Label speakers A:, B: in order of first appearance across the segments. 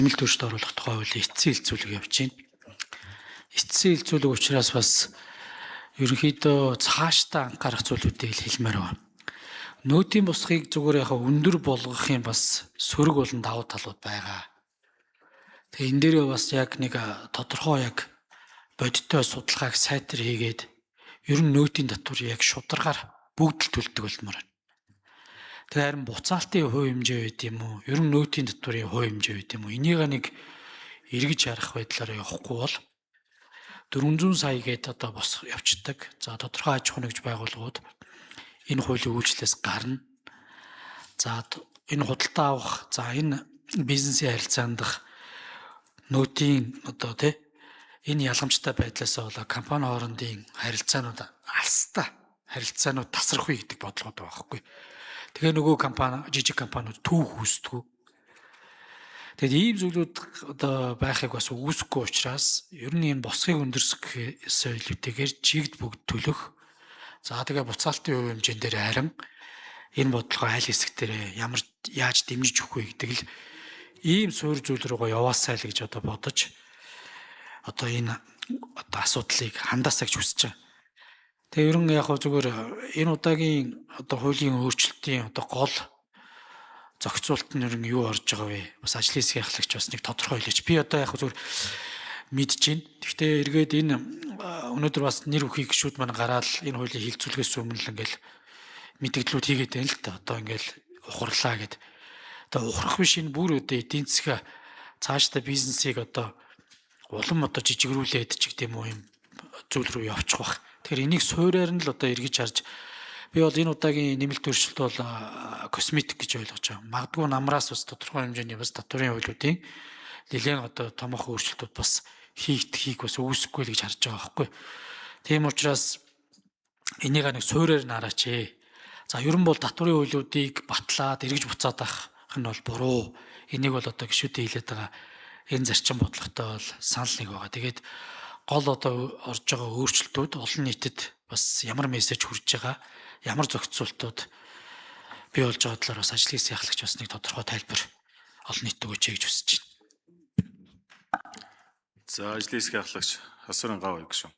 A: Нэмэлт төрөлд оруулах тухай хуулийн эцсийн хэлцүүлэг явж байна. Эцсийн хэлцүүлэг учраас бас ерөнхийдөө цаашдаа анхаарах зүйлүүдийг хэлмээр байна. Нөөдийн босхийг зүгээр өндөр болгохын бас сөрөг болон давуу талууд байгаа. Тэгээ энэ дээрээ бас яг нэг тодорхой яг бодиттой судалгааг сайтар хийгээд ер нь нөөдийн татвар яг шударгаар бүгд л төлдөг болмоор байна. Тэгээ харин буцаалтын хувь хэмжээ байд юм уу? Ер нь нөөдийн татварын хувь хэмжээ байд юм уу? Энийг нэг эргэж харах байдлаар явахгүй бол 400 сая гээд одоо бос явцдаг. За тодорхой аж ахуй нэгж байгууллагууд энэ хуулийн үйлчлэлээс гарна. За энэ худалдаа авах, за энэ бизнесийн харилцаанд дах нөөдийн одоо энэ ялгамжтай байдлаасаа болоо компани хоорондын харилцаанууд алстай харилцаанууд тасрахгүй гэдэг бодлогод байгаа байхгүй. Тэгээ нөгөө компани жижиг компаниуд түүх үүсдэг. Тэгэд ийм зүйлүүд одоо байхыг бас үүсэхгүй учраас ер нь энэ босхийг өндөрсөх соёлуудыгээр жигд бүгд төлөх. За тэгээ буцаалтын хувь хэмжээнд дээр харин энэ бодлогоо аль хэсэг дээр ямар яаж дэмжиж өгөх вэ гэдэг л ийм суурь зүйл рүүгээ яваасай л гэж одоо бодож одоо энэ одоо асуудлыг хандаасаа гэж хүсэж байгаа. Тэгээ ер нь яг зүгээр энэ удаагийн одоо хуулийн өөрчлөлтийн одоо гол зохицуулт нь ер нь юу орж байгаа вэ? Бас ажлын хэсгийн ахлагч бас нэг тодорхой хэлээч. Би одоо яг зүгээр мэдж байна. Гэхдээ эргээд энэ өнөөдөр бас нэр бүхий гишүүд маань гараад энэ хуулийн хилцүүлгээс өмнө л ингээл мэдээлэлүүд хийгээд байна л та. Одоо ингээл ухарлаа гэд. Одоо ухрах биш энэ бүр одоо эдийн засаг цаашдаа бизнесийг одоо улам одоо жижигрүүлээд ч гэдэм үү юм зүйл рүү явчих бах. Тэгэхээр энийг суурьаар нь л одоо эргэж харж би бол энэ удаагийн нэмэлт өөрчлөлт бол косметик гэж ойлгож байгаа. Магадгүй намраас бас тодорхой хэмжээний бас татварын хуулиудын нэлээд одоо томоохон өөрчлөлтүүд бас хийх бас үүсэхгүй л гэж харж байгаа байхгүй. Тийм учраас энийг нэг суурьаар нь хараач ээ. За ер нь бол татварын хуулиудыг батлаад эргэж буцаад авах нь бол буруу. Энийг бол одоо гишүүдээ хэлээд байгаа энэ зарчим бодлоготой бол санал нэг байгаа. Тэгээд гол одоо орж байгаа өөрчлөлтүүд олон нийтэд бас ямар мессеж хүрж байгаа, ямар зохицуултууд бий болж байгаа талаар бас ажлын хэсгийн ахлагч бас нэг тодорхой тайлбар олон нийтэд өгөөч гэж хүсэж байна.
B: За ажлын хэсгийн ахлагч Хасрын гав гişүн.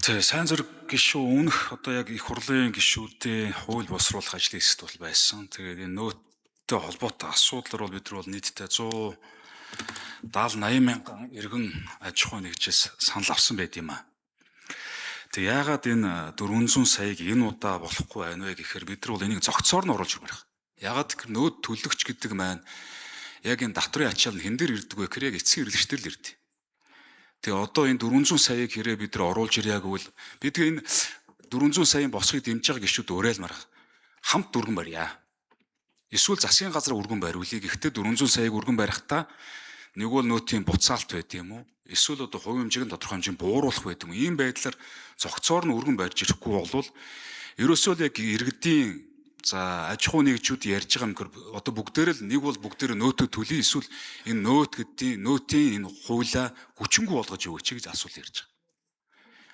B: Тэгээ сайн зэрэг гişүү өмнөх одоо яг их хурлын гишүүдийн хууль босруулах ажлын хэсэгт бол байсан. Тэгээд энэ нөөцтэй холбоотой асуудлаар бол бид нар бол нийтдээ 170-80 мянган иргэн аж ахуй нэгжээс санал авсан байт юм аа. Тэг яагаад энэ 400 саяг энэ удаа болохгүй байна вэ гэхээр бид нар бол энийг зохицоор нь оруулж өгмөр байна. Яагаад гэхээр нөөд төлөгч гэдэг маань яг энэ татварын ачаал нь хэн дээр ирдэг вэ гэхээр яг эцсийн хэрэглэгчдэр л ирдэг. Тэгээ одоо энэ 400 саяг хэрэг бид нар оруулж ирээ гэвэл бид энэ 400 саяын босхийг дэмжиж байгаа гишүүд уриалмаар хамт дүргэн барья. Эсвэл засгийн газар өргөн бариулъя. Гэхдээ 400 саяг өргөн барихтаа нэг бол нөөтийн буцаалт байд юм уу? Эсвэл одоо хувь хэмжээг нь тодорхой хэмжээнд бууруулах байд юм уу? Ийм байдлаар зохицоор нь өргөн барьж ирэхгүй бол ерөөсөө л яг иргэдийн за аж ахуй нэгжүүд ярьж байгаа юм одоо бүгдээр л нэг бол бүгдээр нөөтөө төлөе эсвэл энэ нөөт гэдгийг нөөтийн энэ хуулиа хүчингүй болгож өгөөч гэж асуул ярьж байгаа.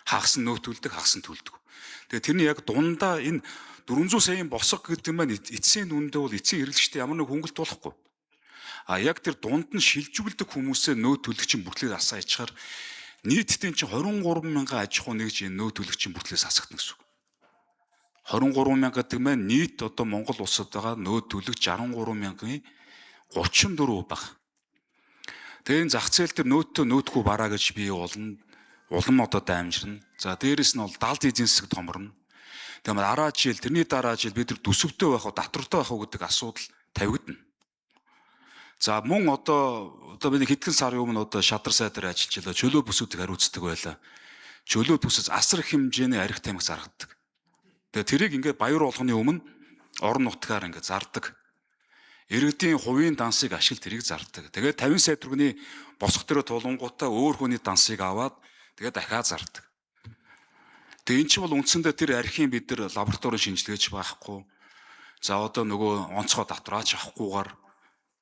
B: Хагас нь нөөт төлдөг, хагас нь төлдөг. Тэгээ тэрний яг дундаа энэ 400 саяын босго гэдэг маань эцсийн дүндээ бол эцсийн хэрэглэгчтэй ямар нэг хөнгөлт болохгүй. А яг тэр дунд нь шилжүүлдэг хүмүүсээ нөөт төлөгчийн бүртлээс асаа ячаар нийтдээ чинь 23 мянган аж ахуй нэгж энэ нөөт төлөгчийн бүртлээс асагдана гэсэн үг. 23 мянга гэдэг маань нийт одоо Монгол улсад байгаа нөөт төлөгч 63 мянган 34 баг. Тэгээ энэ зах зээл дээр нөөтөө нөөтгүй бараа гэж бий болно. Улам одоо даймжирна. За дээрэс нь бол далд эзэн засаг томорно. Тэгээ дараа жил тэрний дараа жил бид нар төсөвтэй байх уу, татвартай байх уу гэдэг асуудал тавигдана. За мөн одоо бид хэдхэн сарын өмнө одоо шадар сайдаар ажиллаж байлаа. Чөлөө бүсүүдийг хариуцдаг байлаа. Чөлөө бүсэс асар хэмжээний арх тамхи заргадаг. Тэгээ тэрийг ингээд баяр болгоны өмнө орон нутгаар ингээд зардаг. Иргэдийн хувийн дансыг ашигла тэрийг зардаг. Тэгээд 50 сая төгрөгийн босго төрө тулангуудаа өөр хүний дансыг аваад тэгээд дахиад зардаг. Тэгээ эн чинь бол үндсэндээ тэр архийг бид нар лабораторийн шинжилгээч байхгүй. За одоо нөгөө онцгой татвараач авахгүйгээр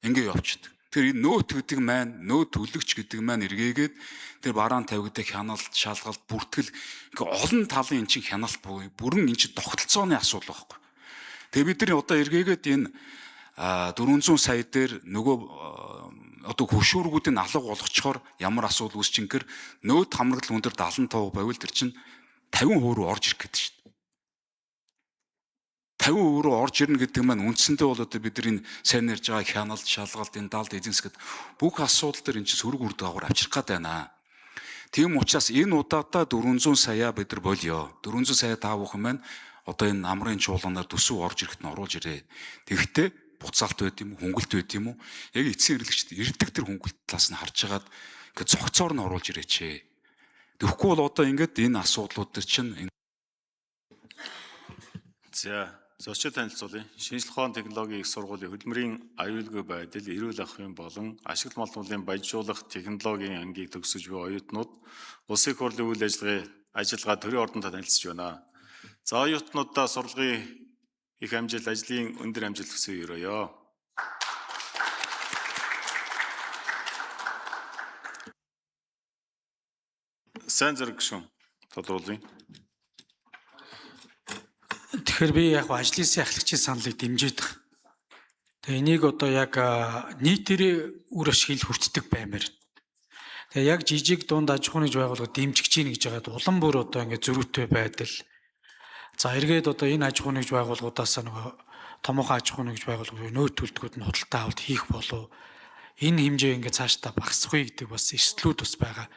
B: ингээ явчихдаг. Тэр энэ нөөт гэдэг маань нөөт төлөгч гэдэг маань эргээгээд тэр бараан тавигдах хяналт, шалгалт, бүртгэл ингээ олон талын эн чинь хяналт буюу бүрэн эн чинь тогтолцооны асуудал байхгүй. Тэгээ бидний одоо эргээгээд энэ 400 сая дээр нөгөө одоо хөшүүргүүдийн алга болгочхоор ямар асуудал үүсч ингээр нөөд хамрагдал өндөр 75% байвал тэр чинь 50% рүү орж ирэх гэдэг шүү дээ. 50% рүү орж ирнэ гэдэг маань үндсэндээ бол одоо бидний сайн ярьж байгаа хяналт, шалгалт, энэ далд эзэнс гэдэг бүх асуудал дээр энэ чинь сөрөг үр дагавар авчрах гээд байна. Тийм учраас энэ удаадаа 400 сая бид нар болёо. 400 сая таавах юм байна. Одоо энэ амрын чуулганаар төсөв орж ирэхэд нь оруулж ирээ. Тэгэхдээ буцаалт байд юм уу, хөнгөлт байд юм уу? Яг эцсийн хэрэглэгчд ирдэг тэр хөнгөлт талаас нь харж хагаад ингээд цогцоор нь оруулж ирээч. Тэгэхгүй бол одоо ингээд энэ асуудлууд төр чинь
C: За, зочид танилцуулъя. Шинжлэх ухааны технологийн их сургуулийн хөдөлмөрийн аюулгүй байдал, эрүүл ахуйн болон ашигт малмуулын баяжуулах технологийн ангийг төгсөж буй оюутнууд улсын их хурлын үйл ажиллагаа төрийн ордонд танилцж байна. За, оюутнуудаа сурлагын их амжилт, ажлын өндөр амжилт хүсье өрөөё. Сайн зэрэг гүшүүн тодруулъя.
A: Тэгэхээр би яг ажлын ахлагчийн саналыг дэмжиж байгаа. Тэгээ энийг одоо яг нийтээр үр ашиг хүртдэг баймаар. Тэгээ яг жижиг дунд аж ахуйн нэгж байгууллага дэмжиж гин гэж байгаад улам бүр одоо ингээд зөрүүтэй байдал. За эргээд одоо энэ аж ахуйн нэгж байгууллагуудаас нөгөө томоохон аж ахуйн нэгж байгууллагууд нөөц төлтгүүд нь худалдаа авалт хийх болов энэ хэмжээ ингээд цаашдаа багасахгүй гэдэг бас эрсдлүүд бас байгаа.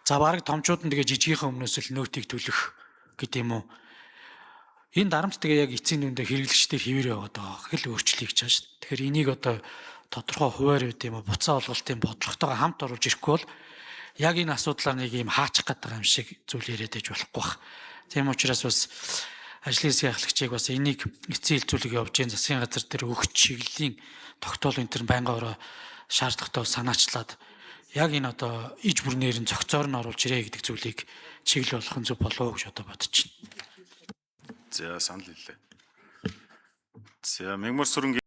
A: За бараг томчууд нь тэгээ жижигхэн өмнөөс л нөөтийг төлөх гэдэг юм уу. Энэ дарамт тэгээ яг эцсийн дүндээ хэрэглэгчдэр хэвээр яваад байгаа хэл өөрчлөлт хийж байгаа шүү дээ. Тэгэхээр энийг одоо тодорхой хуваар үт юм уу буцаа олголтын бодлоготойгоо хамт оруулж ирэхгүй бол яг энэ асуудлаар нэг юм хаачих гэдэг юм шиг зүйл яриад иж болохгүй бах. Тийм учраас бас ажлын хэсгийн ахлагчийг бас энийг эцсийн хилцүүлэг явж байгаа засгийн газар дээр өгч чиглэлийн тогтоол энэ төр байнгаараа шаардлагатай санаачлаад яг энэ одоо иж бүрнээр нь цогцоор нь оруулж ирээ гэдэг зүйлийг чиглэл болгох нь зөв болов уу гэж одоо бодож байна.
C: За, санал хэллээ. За, Мягмар сүрэн